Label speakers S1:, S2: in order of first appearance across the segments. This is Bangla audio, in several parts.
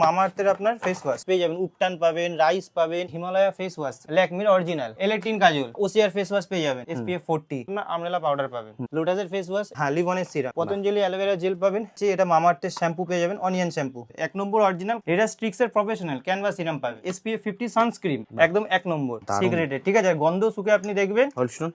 S1: মামাআর্থের আপনার ফেস ওয়াশ পেয়ে যাবেন, উপটান পাবেন, রাইস পাবেন, হিমালয়া ফেস ওয়াশ, ল্যাকমির অরিজিনাল, এলেটিন কাজল, ওসিআর ফেস ওয়াশ পেয়ে যাবেন, SPF 40, আমরেলা পাউডার পাবেন, লোটাসের ফেস ওয়াশ, লিভনের সিরাম, পতঞ্জলি অ্যালোভেরা জেল পাবেন, এটা মামাআর্থের শ্যাম্পু পেয়ে যাবেন, অনিয়ন শ্যাম্পু 1 নম্বর অরিজিনাল, এটা স্ট্রিক্সের প্রফেশনাল ক্যানভা সিরাম পাবেন, SPF 50 সানস্ক্রিন একদম 1 নম্বর সিগারেটের, ঠিক আছে। গন্ধ সুখে আপনি দেখবেন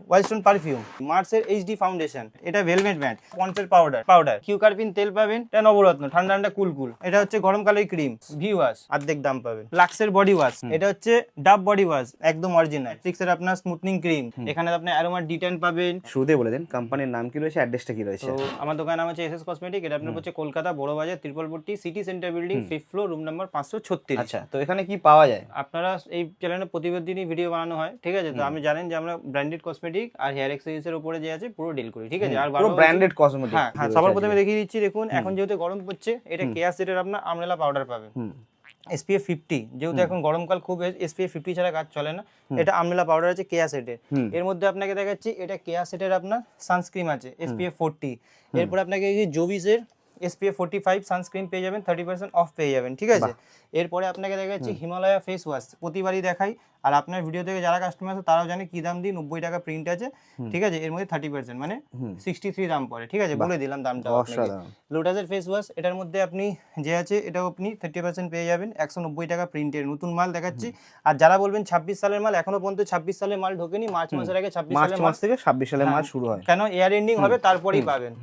S1: ওয়াইল্ডস্টোন পারফিউম, মার্সের HD ফাউন্ডেশন, এটা ভেলভেট ম্যাট, পন্সের পাউডার, কিউকারপিন তেল পাবেন, এটা নবরত্ন ঠান্ডা ঠান্ডা কুল, এটা হচ্ছে গরমকালের ক্রিম, ভি ওয়াশ অর্ধেক দাম পাবেন, লাক্সের বডি ওয়াশ, এটা হচ্ছে ডাব বডি ওয়াশ একদম অরিজিনাল, স্ট্রিক্সের আপনার স্মুথনিং ক্রিম, এখানে আপনি অ্যারোমা D10 পাবেন।
S2: শুরুতে বলে দেন কোম্পানির নাম কি রয়েছে, অ্যাড্রেসটা কি রয়েছে?
S1: তো আমার দোকানের নাম হচ্ছে SS কসমেটিক, এটা আপনার হচ্ছে Kolkata Bara Bazar, Tripalpatti city centre building, 5th floor, room number 536।
S2: আচ্ছা, তো এখানে কি পাওয়া যায়?
S1: আপনারা এই চ্যানেলে প্রতিদিনই ভিডিও বানানো হয়, ঠিক আছে। তো আমি জানেন যে আমরা ব্র্যান্ডেড কসমেটিক আর হেয়ার এক্সেসরিজ এর উপরে যে আছে পুরো ডিল করি, ঠিক আছে। আর
S2: পুরো ব্র্যান্ডেড কসমেটিক।
S1: হ্যাঁ, সবার প্রথমে দেখিয়ে দিচ্ছি, দেখুন এখন যেহেতু গরম পড়ছে, এটা কেয়া সেটের আপনার আমরেলা পাউডার পাবেন, SPF 50, যেহেতু এখন গরমকাল খুব, SPF 50 ছাড়া কাজ চলে না, এটা আমরেলা পাউডার আছে কেয়া সেটের। এর মধ্যে আপনাকে দেখাচ্ছি, এটা কেয়া সেটের আপনার সানস্ক্রিন আছে SPF 40, এরপর আপনাকে জোভিসের SPF 45 সানস্ক্রিন পেয়ে যাবেন, 30% অফ পেয়ে যাবেন, ঠিক আছে। এরপরে আপনাকে দেখাচ্ছি হিমালয়া ফেস ওয়াশ, প্রতিবারই দেখাই, আর আপনার ভিডিও থেকে যারা কাস্টমার আছে তারাও জানে কি দাম দিই, 90 টাকা প্রিন্ট আছে, ঠিক আছে। এর মধ্যে 30% মানে 63 দাম পড়ে, ঠিক আছে, বলে দিলাম দামটা আপনাকে। লোটাসের ফেস ওয়াশ, এটার মধ্যে আপনি যে আছে এটাও আপনি 30% পেয়ে যাবেন, 190 টাকা প্রিন্টের, নতুন মাল দেখাচ্ছি। আর যারা বলবেন 26 সালের মাল, এখনো পর্যন্ত 26 সালের মাল ঢোকেনি, মার্চ মাসের আগে 26 সালের মাস
S2: থেকে 26 সালের মাল শুরু হয়,
S1: কেন এয়ার এন্ডিং হবে তারপরেই পাবেন।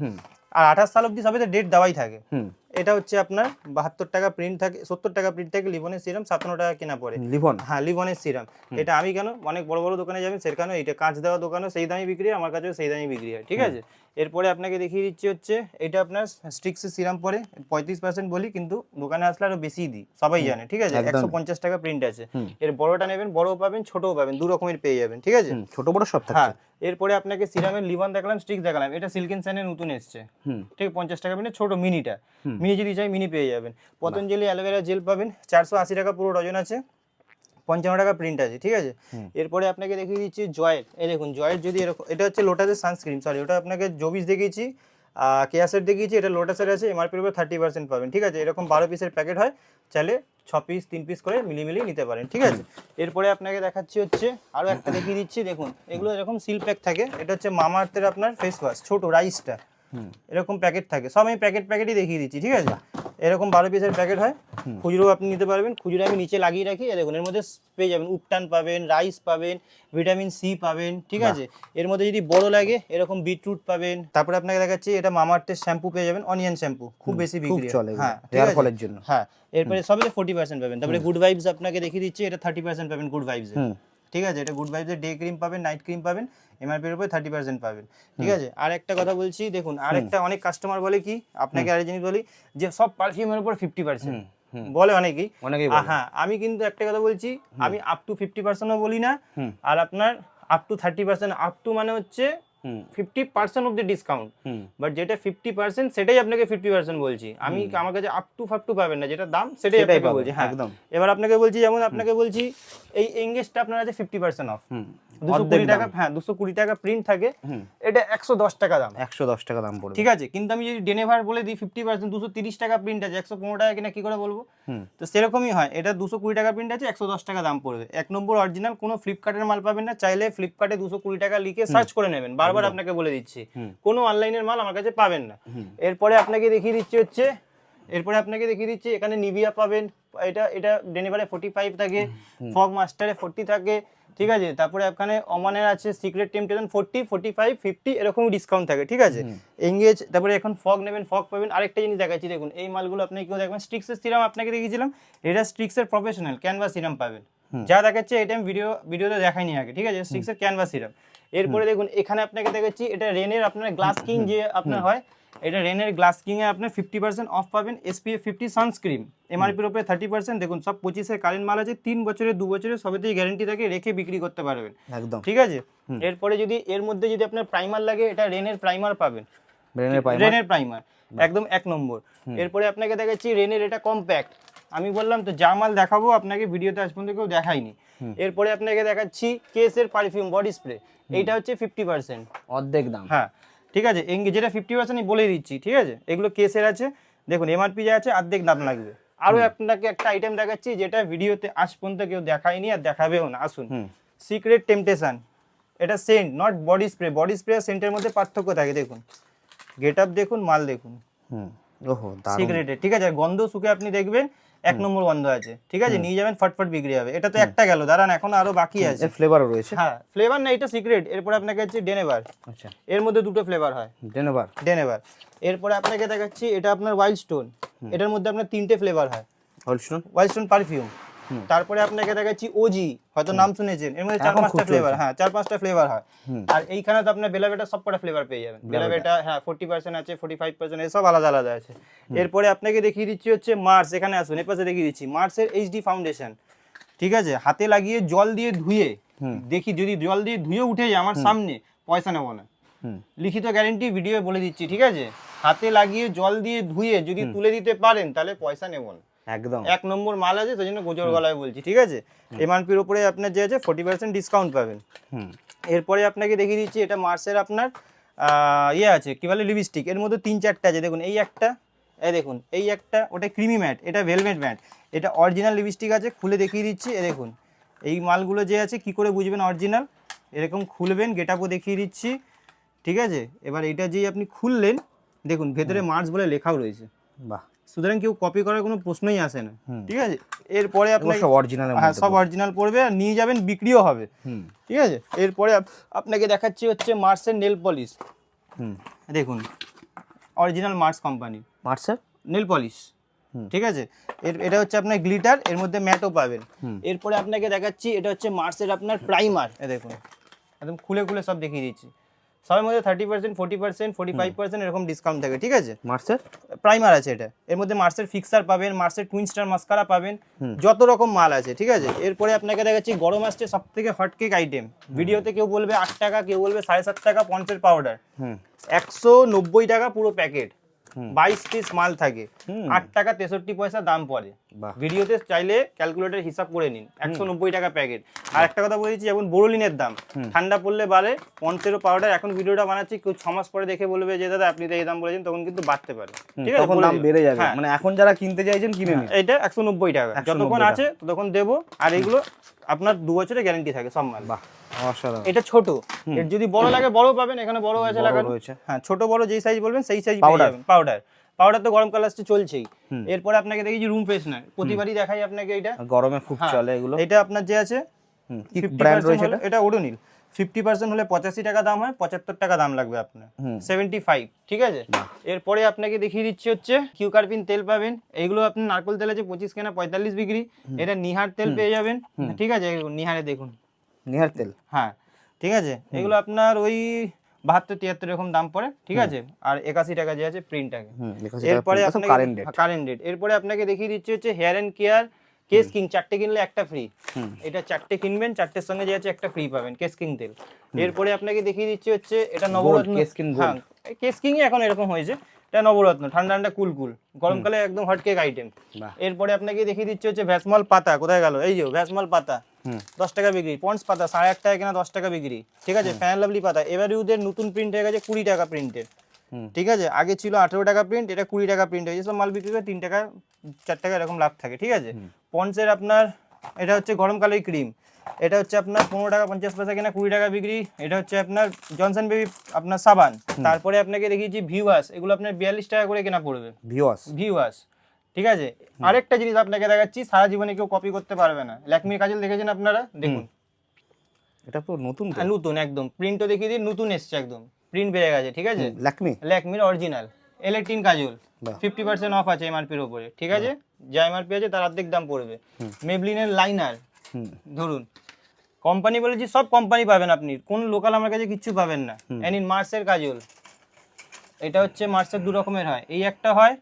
S1: আর 28 সাল অবধি সবে ডেট দেওয়াই থাকে। এটা হচ্ছে আপনার 72 টাকা প্রিন্ট থাকে, 70 টাকা প্রিন্ট থাকে, লিভনের সিরাম 57 টাকা কেনা পড়ে। লিভনের সিরাম, এটা আমি কেন অনেক বড় বড় দোকানে যাবেন সেখানে, এটা কাঁচ দেওয়া দোকানে সেই দামই বিক্রি হয়, আমার কাছেও সেই দামই বিক্রি হয়, ঠিক আছে। এরপরে আপনাকে দেখিয়ে দিচ্ছি হচ্ছে এটা আপনার স্ট্রিক্সের সিরাম পড়ে 35% বলি, কিন্তু দোকানে আসলে আরো বেশি দিই, সবাই জানে, ঠিক আছে। 150 টাকা প্রিন্ট আছে। এর বড়টা নেবেন, বড়ও পাবেন, ছোটও পাবেন, দু রকমের পেয়ে যাবেন, ঠিক আছে,
S2: ছোট বড় সব থাকে।
S1: হ্যাঁ, এরপরে আপনাকে সিরামের লিভন দেখালাম, স্ট্রিক্স দেখালাম, এটা সিল্কেন সাইনের নতুন এসছে, ঠিক 50 টাকা প্রিন্টে, ছোট মিনিটা, মিনি যদি চাই মিনি পেয়ে যাবেন। পতঞ্জলি অ্যালোভেরা জেল পাবেন, 480 টাকা পুরো ডজন আছে, 55 টাকা প্রিন্ট আছে, ঠিক আছে। এরপরে আপনাকে দেখিয়ে দিচ্ছি জয়ের, এই দেখুন জয়ের, যদি এরকম, এটা হচ্ছে লোটাসের সানস্ক্রিন, সরি ওটা আপনাকে জোভিস দেখিয়েছি, কেয়া সেট দেখিয়েছি, এটা লোটাসের আছে, MRP-র উপর 30% পাবেন, ঠিক আছে। এরকম 12 পিসের প্যাকেট হয়, চাইলে 6 পিস 3 পিস করে মিলিয়ে নিতে পারেন, ঠিক আছে। এরপরে আপনাকে দেখাচ্ছি হচ্ছে আরও একটা দেখিয়ে দিচ্ছি, দেখুন এগুলো এরকম সিল প্যাক থাকে, এটা হচ্ছে মামাআর্থের আপনার ফেস ওয়াশ, ছোট রাইসটা, এরকম প্যাকেট থাকে, সব আমি প্যাকেটই দেখিয়ে দিচ্ছি, ঠিক আছে। এরকম 12 পিসের প্যাকেট হয়, খুচরো আপনি নিতে পারবেন, খুচরো আমি নিচে লাগিয়ে রাখি, দেখুন এর মধ্যে পেয়ে যাবেন, উপটান পাবেন, রাইস পাবেন, ভিটামিন সি পাবেন, ঠিক আছে। এর মধ্যে যদি বড় লাগে এরকম বিটরুট পাবেন। তারপরে আপনাকে দেখাচ্ছি এটা মামাআর্থের শ্যাম্পু পেয়ে যাবেন, অনিয়ন শ্যাম্পু, খুব বেশি বিক্রি হয়, হ্যাঁ, হেয়ার ফলের জন্য, হ্যাঁ। এরপরে সবই 40% পাবেন। তারপরে গুড ভাইবস আপনাকে দেখিয়ে দিচ্ছি, এটা 30% পাবেন গুড ভাইবস, ঠিক আছে। এটা গুড ভাইবসের ডে ক্রিম পাবেন, নাইট ক্রিম পাবেন, MRP-র উপরে 30% পাবেন, ঠিক আছে। আর একটা কথা বলছি, দেখুন আরেকটা, অনেক কাস্টমার বলে কি, আপনাকে আরেক জিনিস বলি, যে সব পারফিউমের উপর 50% বলে অনেকেই, হ্যাঁ, আমি কিন্তু একটা কথা বলছি, আমি আপ টু 50%ও বলি না, আর আপনার আপ টু 30%, আপ টু মানে হচ্ছে 50% অফ দ্য ডিসকাউন্ট, বাট যেটা 50% সেটাই আপনাকে 50% বলছি আমি, আমার কাছে আপ টু পাবেন না, যেটা দাম সেটাই আপনাকে বলছি, হ্যাঁ একদম। এবার আপনাকে বলছি, যেমন আপনাকে বলছি এই এঙ্গেজটা আপনার আছে 50% অফ, 220 টাকা, হ্যাঁ 220 টাকা প্রিন্ট থাকে, এটা 110 টাকা দাম,
S2: 110 টাকা দাম পড়বে,
S1: ঠিক আছে। কিন্তু আমি যদি ডেনেভার বলে দিই 50%, 230 টাকা প্রিন্ট আছে, 115 টাকা কিনা কি করে বলবো? তো সেরকমই হয়, এটা 220 টাকা প্রিন্ট আছে, 110 টাকা দাম পড়বে। 1 নম্বর অরিজিনাল, কোনো ফ্লিপকার্টের মাল পাবেন না, চাইলে ফ্লিপকার্টে 220 টাকা লিখে সার্চ করে নেবেন, বারবার আপনাকে বলে দিচ্ছি, কোনো অনলাইনের মাল আমার কাছে পাবেন না। এরপরে আপনাকে দেখিয়ে দিচ্ছি এখানে নিভিয়া পাবেন, এটা ডেনিভারে 45 থাকে, ফগ মাস্টারে 40 থাকে, ঠিক আছে। তারপরে এখানে ওমানের আছে সিক্রেট টেম্পটেশন 40, 45, 50 এরকম ডিসকাউন্ট থাকে, ঠিক আছে। এঙ্গেজ, তারপরে এখন ফগ নেবেন, ফগ পাবেন। আরেকটা জিনিস দেখাচ্ছি, দেখুন এই মালগুলো আপনি কেউ দেখবেন, স্ট্রিক্সের সিরাম আপনাকে দেখিয়েছিলাম, এটা স্ট্রিক্সের প্রফেশনাল ক্যানভা সিরাম পাবেন, যা দেখাচ্ছে এটা আমি ভিডিওতে দেখাইনি আগে, ঠিক আছে, স্ট্রিক্সের ক্যানভা সিরাম। এরপরে দেখুন এখানে আপনাকে দেখাচ্ছি, এটা রেনের আপনার গ্লাস কিং যে আপনার হয়, এটা রেনের গ্লাস কিং এ আপনি 50% অফ পাবেন, SPF 50 সানস্ক্রিন, MRP-র উপরে 30%। দেখুন সব 25-এর কারেন্ট মাল আছে, 3 বছরের 2 বছরের সবেতেই গ্যারান্টি থাকে, রেখে বিক্রি করতে পারবেন একদম, ঠিক আছে। এরপরে যদি এর মধ্যে যদি আপনার প্রাইমার লাগে, এটা রেনের প্রাইমার পাবেন, রেনের প্রাইমার একদম 1 নম্বর। এরপরে আপনাকে দেখাচ্ছি রেনের এটা কম্প্যাক্ট, আমি বললাম তো যা মাল দেখাবো আপনাকে ভিডিওতে আজ পর্যন্ত কেউ দেখায়নি। এরপরে আপনাকে দেখাচ্ছি কেসের পারফিউম বডি স্প্রে, এইটা হচ্ছে 50%
S2: অর্ধেক দাম,
S1: হ্যাঁ, ঠিক আছে। যেটা 50% আমি বলে দিচ্ছি, ঠিক আছে। এগুলো কেসের আছে, দেখুন MRP যা আছে অর্ধেক দাম লাগবে, আরো আপনাকে একটা আইটেম দেখাচ্ছি যেটা ভিডিওতে আজ পর্যন্ত কেউ দেখায়নি আর দেখাবেও না, আসুন। সিক্রেট টেম্পটেশন, এটা scent not body spray. Body spray আর সেন্টের মধ্যে পার্থক্য থাকে, দেখুন গেটআপ দেখুন, মাল দেখুন।
S2: ওহো দারুণ।
S1: সিগারেটের, ঠিক আছে, গন্ধ শুকে আপনি দেখবেন 1 নম্বর গন্ধ আছে, ঠিক আছে, নিয়ে যাবেন ফটফট বিক্রি হবে। এটা তো একটা গেল, দাঁড়ান এখন আরো বাকি আছে।
S2: এর ফ্লেভারও রয়েছে।
S1: হ্যাঁ ফ্লেভার না, এটা সিক্রেট। এরপরে আপনাকে হচ্ছে ডেনেভার,
S2: আচ্ছা
S1: এর মধ্যে দুটো ফ্লেভার হয়,
S2: ডেনেভার।
S1: ডেনেভার। এরপরে আপনাকে দেখাচ্ছি এটা আপনার ওয়াইল্ড স্টোন, এটার মধ্যে আপনার 3টে ফ্লেভার হয়,
S2: হোলস্টোন।
S1: Wild stone perfume. তারপরে আপনাকে দেখাচ্ছি ওজি, হয়তো নাম শুনেছেন, এর মধ্যে 4-5টা ফ্লেভার, হ্যাঁ 4-5টা ফ্লেভার হয়। আর এইখানে তো আপনার বেলাভেটা সবকটা ফ্লেভার পেয়ে যাবেন। বেলাভেটা হ্যাঁ 40% আছে, 45% এসব আলাদা আলাদা আছে। এরপরে আপনাকে দেখিয়ে দিচ্ছি হচ্ছে মার্স, এখানে আসুন, এর পাশে দেখিয়ে দিচ্ছি মার্সের এইচডি ফাউন্ডেশন, ঠিক আছে, হাতে লাগিয়ে জল দিয়ে ধুয়ে দেখি, যদি জল দিয়ে ধুয়ে উঠে যায় আমার সামনে, পয়সা নেবো না, লিখিত গ্যারেন্টি, ভিডিও বলে দিচ্ছি, ঠিক আছে। হাতে লাগিয়ে জল দিয়ে ধুয়ে যদি তুলে দিতে পারেন তাহলে পয়সা নেবো না,
S2: একদম
S1: 1 নম্বর মাল আছে, সেই জন্য গোজর গলায় বলছি, ঠিক আছে। এমআরপির উপরে আপনার যে আছে 40% ডিসকাউন্ট পাবেন। এরপরে আপনাকে দেখিয়ে দিচ্ছি এটা মার্সের আপনার ইয়ে আছে, কি বলে, লিপস্টিক। এর মধ্যে 3-4টা আছে, দেখুন এই একটা, এই দেখুন এই একটা, ওটা ক্রিমি ম্যাট, এটা ভেলভেট ম্যাট, এটা অরিজিনাল লিপস্টিক আছে, খুলে দেখিয়ে দিচ্ছি। এ দেখুন এই মালগুলো যে আছে কি করে বুঝবেন অরিজিনাল, এরকম খুলবেন, গেটআপও দেখিয়ে দিচ্ছি, ঠিক আছে। এবার এটা যেই আপনি খুললেন, দেখুন ভেতরে মার্স বলে লেখাও রয়েছে,
S2: বাহ,
S1: সুতরাং কেউ কপি করার কোনো প্রশ্নই আসে না, ঠিক আছে। এরপরে আপনার
S2: সব অরিজিনাল।
S1: হ্যাঁ সব অরিজিনাল পড়বে, আর নিয়ে যাবেন, বিক্রিও হবে, ঠিক আছে। এরপরে আপনাকে দেখাচ্ছি হচ্ছে মার্সের নেল পলিশ, দেখুন অরিজিনাল মার্স কোম্পানি
S2: মার্সের
S1: নেল পলিশ, ঠিক আছে। এটা হচ্ছে আপনার গ্লিটার, এর মধ্যে ম্যাটও পাবেন। এরপরে আপনাকে দেখাচ্ছি এটা হচ্ছে মার্সের আপনার প্রাইমার, এ দেখুন একদম খুলে খুলে সব দেখিয়ে দিচ্ছি। সবের মধ্যে 30%, 40%, 45% এরকম ডিসকাউন্ট থাকে, ঠিক আছে।
S2: মার্সের
S1: প্রাইমার আছে এটা, এর মধ্যে মার্সের ফিক্সার পাবেন, মার্সের টুইন স্টার মাস্কারা পাবেন, যত রকম মাল আছে, ঠিক আছে। এরপরে আপনাকে দেখাচ্ছি গরম আসছে সব থেকে হট কেক আইটেম। ভিডিওতে কেউ বলবে 8 টাকা, কেউ বলবে 7.5 টাকা পন্সের পাউডার, 190 টাকা পুরো প্যাকেট, 22 পিস মাল থাকে, 8 টাকা 63 পয়সা দাম পড়ে। ভিডিওতে চাইলে ক্যালকুলেটর হিসাব করে নিন, 190 টাকা প্যাকেট। আর একটা কথা বলেছি, যেমন বোরোলিনের দাম ঠান্ডা পড়লে বাড়ে, পন্সেরও পাউডার। এখন ভিডিওটা বানাচ্ছি, কেউ 6 মাস পরে দেখে বলবে যে দাদা আপনি তো এই দাম বলেছেন, তখন কিন্তু বাড়তে পারে, ঠিক আছে,
S2: তখন দাম বেড়ে যাবে। মানে এখন যারা কিনতে চাইছেন কিনে নিন,
S1: এটা 190 টাকা, যতক্ষণ আছে ততক্ষণ দেবো। আর এগুলো আপনার 2 বছরের গ্যারান্টি থাকে সব মাল।
S2: বাহ অসাধারণ।
S1: এটা ছোট, এর যদি বড় লাগে বড় পাবেন, এখানে বড় আছে লাগানো, হ্যাঁ ছোট বড় যেই সাইজ বলবেন সেই সাইজ পেয়ে যাবেন। পাউডার তো গরমকাল আসছে চলছেই। এরপরে আপনাকে দেখি রুম ফ্রেশনার, প্রতিবারই দেখাই আপনাকে, এটা
S2: গরমে খুব চলে এগুলো।
S1: এটা আপনার যে আছে
S2: কি ব্র্যান্ড রয়েছে
S1: এটা ওডোনিল, 50% হলে 85 টাকা দাম হয়, 75 টাকা দাম লাগবে আপনার, 75, ঠিক আছে। এরপরে আপনাকে দেখিয়ে দিচ্ছি হচ্ছে কিউকারপিন তেল পাবেন, এইগুলো আপনার নারকেল তেল আছে 25 কেনা 45 বিক্রি। এটা নিহার তেল পেয়ে যাবেন, ঠিক আছে, নিহারে দেখুন
S2: নিহার তেল,
S1: হ্যাঁ ঠিক আছে। এগুলো আপনার ওই 72-73 এরকম দাম পড়ে, ঠিক আছে। আর 81 টাকা যে আছে প্রিন্ট টাকা। এরপরে আপনাকে কারেন্ট ডেট। এরপরে আপনাকে দেখিয়ে দিচ্ছি হচ্ছে hair and care Kesh King, 4টে কিনলে একটা ফ্রি। এটা 4টে কিনবেন, 4টের সঙ্গে যে আছে একটা ফ্রি পাবেন, কেস কিং তেল। এরপরে আপনাকে দেখিয়ে দিচ্ছি হচ্ছে এটা নবরত্ন হ্যাঁ, কেস কিং এখন এরকম হয়েছে, এটা নবরত্ন, ঠান্ডা ঠান্ডা কুল কুল, গরমকালে একদম হট কেক আইটেম। এরপরে আপনাকে দেখিয়ে দিচ্ছি হচ্ছে ভ্যাসমল পাতা, কোথায় গেল, এই যে ভ্যাসমল পাতা 10 টাকা বিক্রি, পন্ডস পাতা 8.5 টাকা কেনা 10 টাকা বিক্রি, ঠিক আছে। ফ্যান লাভলি পাতা এবার ইউদের নতুন প্রিন্ট হয়ে গেছে 20 টাকা প্রিন্টের, ঠিক আছে। আগে ছিল 18 টাকা প্রিন্ট, এটা 20 টাকা প্রিন্ট হয়েছে। সব মাল বিক্রি করে 3 টাকা 4 টাকা এরকম লাভ থাকে, ঠিক আছে। পন্ডসের আপনার এটা হচ্ছে গরমকালের ক্রিম, এটা হচ্ছে আপনার 15 টাকা 50 পয়সা কেনা 20 টাকা বিক্রি। এটা হচ্ছে আপনার জনসন বেবি আপনার সাবান। তারপরে আপনাকে দেখিয়েছি ভিওয়াস, এগুলো আপনার 42 টাকা করে কেনা পড়বে, ভিওয়াস, ঠিক আছে। আরেকটা জিনিস আপনাকে দেখাচ্ছি, সারা জীবনে কেউ কপি করতে পারবে না, ল্যাকমির কাজল দেখেছেন আপনারা, দেখুন
S2: এটা পুরো নতুন,
S1: নতুন একদম, প্রিন্টও দেখিয়ে দিই, নতুন এসছে একদম, প্রিন্ট বেড়ে গেছে, ঠিক আছে। ল্যাকমির অরিজিনাল এল18 কাজল, 50% অফ আছে এমআরপির উপরে, ঠিক আছে। যা এমআরপি আছে তার অর্ধেক দাম পড়বে। মেবলিনের লাইনার, ধরুন কোম্পানি বলেছি, সব কোম্পানি পাবেন আপনি, কোন লোকাল আমার কাছে কিচ্ছু পাবেন না। এনিন মার্সের কাজল, এটা হচ্ছে মার্সের 2 রকমের হয়, এই একটা হয়,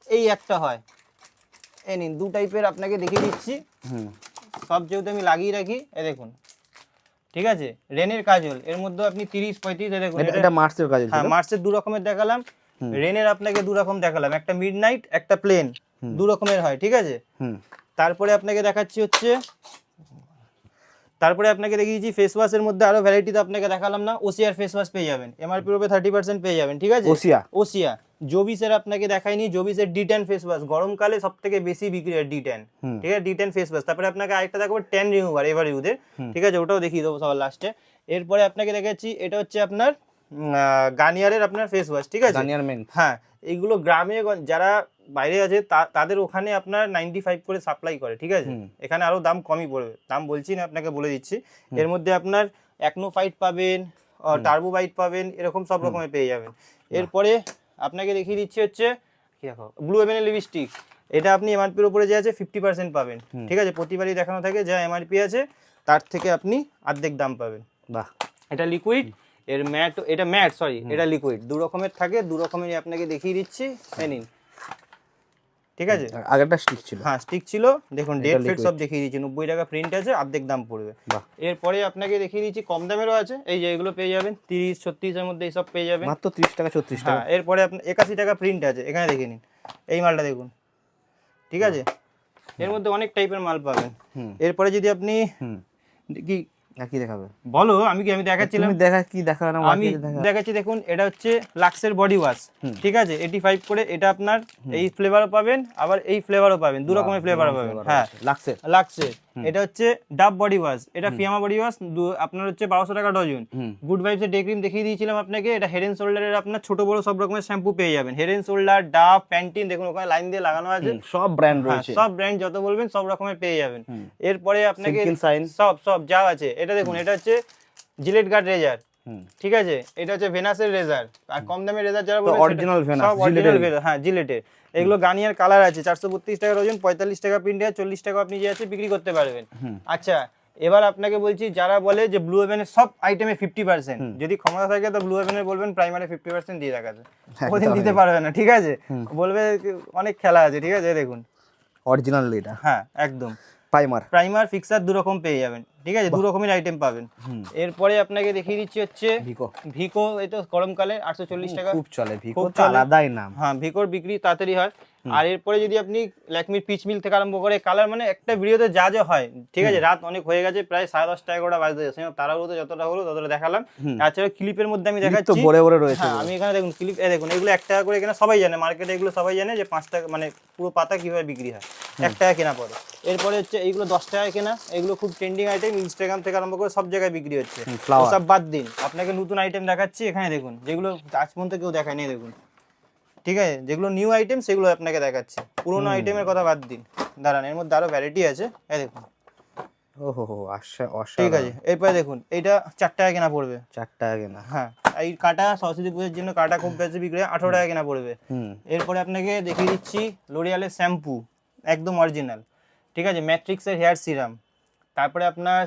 S1: এই একটা হয়। এই নিন 2 টাইপের আপনাকে দেখিয়ে দিচ্ছি, সব যেহেতু আমি লাগিয়ে রাখি, এ দেখুন, ঠিক আছে। রেনের কাজল, এর মধ্যে আপনি 30-35, এ দেখুন
S2: এটা মার্সের কাজল,
S1: হ্যাঁ মার্সের 2 রকমের দেখালাম। রেনের আপনাকে 2 রকম দেখালাম, একটা মিডনাইট একটা প্লেন, 2 রকমের হয়, ঠিক আছে। তারপরে আপনাকে দেখাচ্ছি হচ্ছে, তারপরে আপনাকে দেখিয়েছি ফেস ওয়াশের মধ্যে আরো ভ্যারাইটি, তো আপনাকে দেখালাম না। ওসিয়ার ফেস ওয়াশ পেয়ে যাবেন, এমআরপি উপরে 30% পেয়ে যাবেন, ঠিক আছে। ওসিয়া জোবিসের আপনাকে দেখাইনি, জোবিসের D10 ফেস ওয়াশ গরমকালে সব থেকে বেশি বিক্রি হয় D10, ঠিক আছে, D10 ফেস ওয়াশ। তারপরে আপনাকে আরেকটা দেখাবো ট্যান রিমুভার এভার ইউজের, ঠিক আছে, ওটাও দেখিয়ে দেবো সবার লাস্টে। এরপরে আপনাকে দেখাচ্ছি এটা হচ্ছে আপনার গার্নিয়ারের আপনার ফেস ওয়াশ, ঠিক আছে,
S2: গার্নিয়ার মেন।
S1: হ্যাঁ, এইগুলো গ্রামে যারা বাইরে আছে তাদের ওখানে আপনার 95 করে সাপ্লাই করে, ঠিক আছে, এখানে আরো দাম কমই পড়বে, দাম বলছি না, আপনাকে বলে দিচ্ছি। এর মধ্যে আপনার অ্যাকনোফাইট পাবেন, টার্বোবাইট পাবেন, এরকম সব রকমের পেয়ে যাবেন। এরপরে আপনাকে দেখিয়ে দিচ্ছি হচ্ছে কি দেখো ব্লু হেভেনের লিপস্টিক, এটা আপনি এমআরপির উপরে যে আছে 50% পাবেন, ঠিক আছে, প্রতিবারই দেখানো থাকে যা এমআরপি আছে তার থেকে আপনি অর্ধেক দাম পাবেন।
S2: বাহ,
S1: এটা লিকুইড, এর ম্যাট, এটা ম্যাট সরি, এটা লিকুইড, দু রকমের থাকে, দু রকমেরই আপনাকে দেখিয়ে দিচ্ছি, নিন, ঠিক আছে।
S2: আগেরটা স্টিক ছিল,
S1: হ্যাঁ স্টিক ছিল, দেখুন ডেট ফেট সব দেখিয়ে দিচ্ছি, 90 টাকা প্রিন্ট আছে, অর্ধেক দাম পড়বে। এরপরে আপনাকে দেখিয়ে দিচ্ছি কম দামেরও আছে, এই যে এগুলো পেয়ে যাবেন 30-36 এর মধ্যে এইসব পেয়ে যাবেন,
S2: মাত্র 30 টাকা 34 টাকা।
S1: হ্যাঁ, এরপরে আপনার 81 টাকা প্রিন্ট আছে, এখানে দেখে নিন, এই মালটা দেখুন, ঠিক আছে, এর মধ্যে অনেক টাইপের মাল পাবেন। এরপরে যদি আপনি কি
S2: কি দেখাবে
S1: বলো, আমি দেখাচ্ছিলাম,
S2: তুমি দেখা কি দেখাবে না,
S1: আমি দেখাচ্ছি, দেখুন এটা হচ্ছে লাক্সের বডি ওয়াশ, ঠিক আছে, 85 করে, এটা আপনার এই ফ্লেভারও পাবেন, আবার এই ফ্লেভারও পাবেন, দু রকমের ফ্লেভারও পাবেন, হ্যাঁ, লাক্সের। এটা হচ্ছে ডাব বডি ওয়াশ, এটা ফিয়ামা বডি ওয়াশ, আপনার হচ্ছে 1200 টাকা ডজন। গুড ভাইবস এর ডে ক্রিম দেখিয়ে দিয়েছিলাম আপনাকে, এটা হেড এন্ড শোল্ডারের আপনার ছোট বড় সব রকমের শ্যাম্পু পেয়ে যাবেন, হেড এন্ড শোল্ডার, ডাব, প্যান্টিন, দেখুন ওখানে লাইন দিয়ে লাগানো আছে,
S2: সব ব্র্যান্ড রয়েছে,
S1: সব ব্র্যান্ড যত বলবেন সব রকমের পেয়ে যাবেন। এরপরে আপনাকে
S2: সিল্কিন শাইন
S1: সব যা আছে, এটা দেখুন, এটা হচ্ছে জিলেট গার্ড রেজার, ঠিক আছে, এটা হচ্ছে ভেনাসের রেজার, আর কম দামের রেজার যারা বলবেন
S2: অরিজিনাল ভেনাস,
S1: সব অরিজিনাল ভেনাস, হ্যাঁ জিলেটের। এগুলো গার্নিয়ার কালার আছে, 432 টাকা ডজন, 45 টাকা প্রিন্টে, 40 টাকা আপনি যে আছে বিক্রি করতে পারবেন। আচ্ছা, এবার আপনাকে বলছি, যারা বলে যে ব্লু হেভেনের সব আইটেমে 50%, যদি ক্ষমতা থাকে তো ব্লু হেভেনের বলবেন প্রাইমারে 50% দিয়ে রাখাতে, ওদিন দিতে পারবে না, ঠিক আছে, বলবে অনেক খেলা আছে, ঠিক আছে, দেখুন
S2: অরিজিনাল এটা,
S1: হ্যাঁ একদম
S2: প্রাইমার
S1: ফিক্সার দু রকম পেয়ে যাবেন, ঠিক আছে, দু রকমের আইটেম পাবেন। এরপরে আপনাকে দেখিয়ে দিচ্ছি হচ্ছে ভিকো, এটা গরমকালে 840 টাকা,
S2: খুব চলে, ভিকো তো আলাদাই নাম,
S1: হ্যাঁ, ভিকোর বিক্রি তাড়াতাড়ি হয়। আর এরপরে যদি আপনি ল্যাকমির পিচ মিল থেকে আরম্ভ করে কালার, মানে একটা ভিডিওতে যা যা হয়, ঠিক আছে, রাত অনেক হয়ে গেছে, প্রায় 10:30 11টা বাজতে যাচ্ছে, তাড়াহুড়োতে যতটা হলো ততটা দেখালাম। তাছাড়া ক্লিপের মধ্যে আমি দেখাচ্ছি,
S2: বড় বড় রয়েছে,
S1: হ্যাঁ, আমি এখানে দেখুন ক্লিপ, দেখুন এগুলো 1 টাকা করে কেনা, সবাই জানে মার্কেটে, এগুলো সবাই জানে যে 5 টাকা, মানে পুরো পাতা কিভাবে বিক্রি হয়, 1 টাকা কেনা পড়ে। এরপরে হচ্ছে এইগুলো 10 টাকায় কেনা, এগুলো খুব ট্রেন্ডিং আইটেম, ইনস্টাগ্রাম থেকে আরম্ভ করে সব জায়গায় বিক্রি হচ্ছে, সব বাদ দিন, আপনাকে নতুন আইটেম দেখাচ্ছি, এখানে দেখুন, যেগুলো আজ পর্যন্ত কেউ দেখায়নি, দেখুন, ঠিক আছে, যেগুলো নিউ আইটেম সেগুলো আপনাকে দেখাচ্ছি, পুরোনো আইটেমের কথা বাদ দিন, দাঁড়ান, এর মধ্যে আরো ভ্যারাইটি আছে, এই দেখুন,
S2: ওহো
S1: ঠিক আছে। এরপরে দেখুন, এইটা 4 টাকা কেনা পড়বে,
S2: 4 টাকা কেনা,
S1: হ্যাঁ, এই কাটা সরস্বতী পুজোর জন্য কাটা খুব বেশি বিক্রি হয়, 18 টাকা কেনা পড়বে। এরপরে আপনাকে দেখিয়ে দিচ্ছি লরিয়ালের শ্যাম্পু, একদম অরিজিনাল, ঠিক আছে, ম্যাট্রিক্সের হেয়ার সিরাম, তারপরে আপনার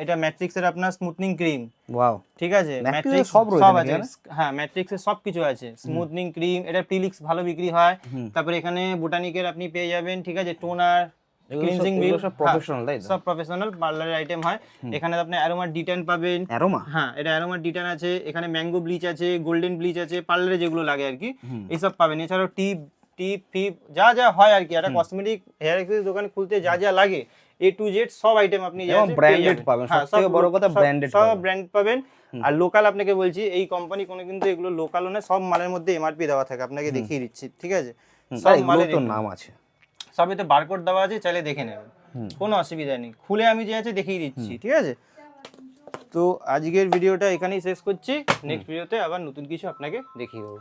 S1: এটা ম্যাট্রিক্সের আপনার স্মুথনিং ক্রিম, ওয়াও, ঠিক আছে, ম্যাট্রিক্স সব আছে, হ্যাঁ, ম্যাট্রিক্সের সব কিছু আছে, স্মুথনিং ক্রিম, এটা প্রিলিক্স ভালো বিক্রি হয়। তারপরে এখানে বোটানিকের আপনি পেয়ে যাবেন, ঠিক আছে, টোনার, ক্লিনজিং মিল, সব প্রফেশনাল, সব প্রফেশনাল পার্লারের আইটেম হয়। এখানে আপনি অ্যারোমা D10 পাবেন, হ্যাঁ, এটা অ্যারোমা D10 আছে, এখানে ম্যাঙ্গো ব্লিচ আছে, গোল্ডেন ব্লিচ আছে, পার্লারে যেগুলো লাগে আর কি, এইসব পাবেন। এছাড়াও টিপ ফিপ যা যা হয় আর কি, একটা কসমেটিক হেয়ার অ্যাক্সেসরি দোকান খুলতে যা যা লাগে A to Z সব আইটেম আপনি
S2: ব্র্যান্ডেড পাবেন, সবথেকে বড় কথা ব্র্যান্ডেড,
S1: সব ব্র্যান্ড পাবেন। আর লোকাল আপনাকে বলছি, এই কোম্পানি কোনো কিন্তু এগুলো লোকালও না, সব মালের মধ্যে এমআরপি দেওয়া থাকে, আপনাকে দেখিয়ে দিচ্ছি, ঠিক আছে, সব মালের
S2: নাম আছে,
S1: সবেতে বারকোড দেওয়া আছে, চাইলে দেখে নেবেন, কোনো অসুবিধা নেই, খুলে আমি যে আছে দেখিয়ে দিচ্ছি, ঠিক আছে। তো আজকের ভিডিওটা এখানেই শেষ করছি, নেক্সট ভিডিওতে আবার নতুন কিছু আপনাকে দেখিয়ে দেবো।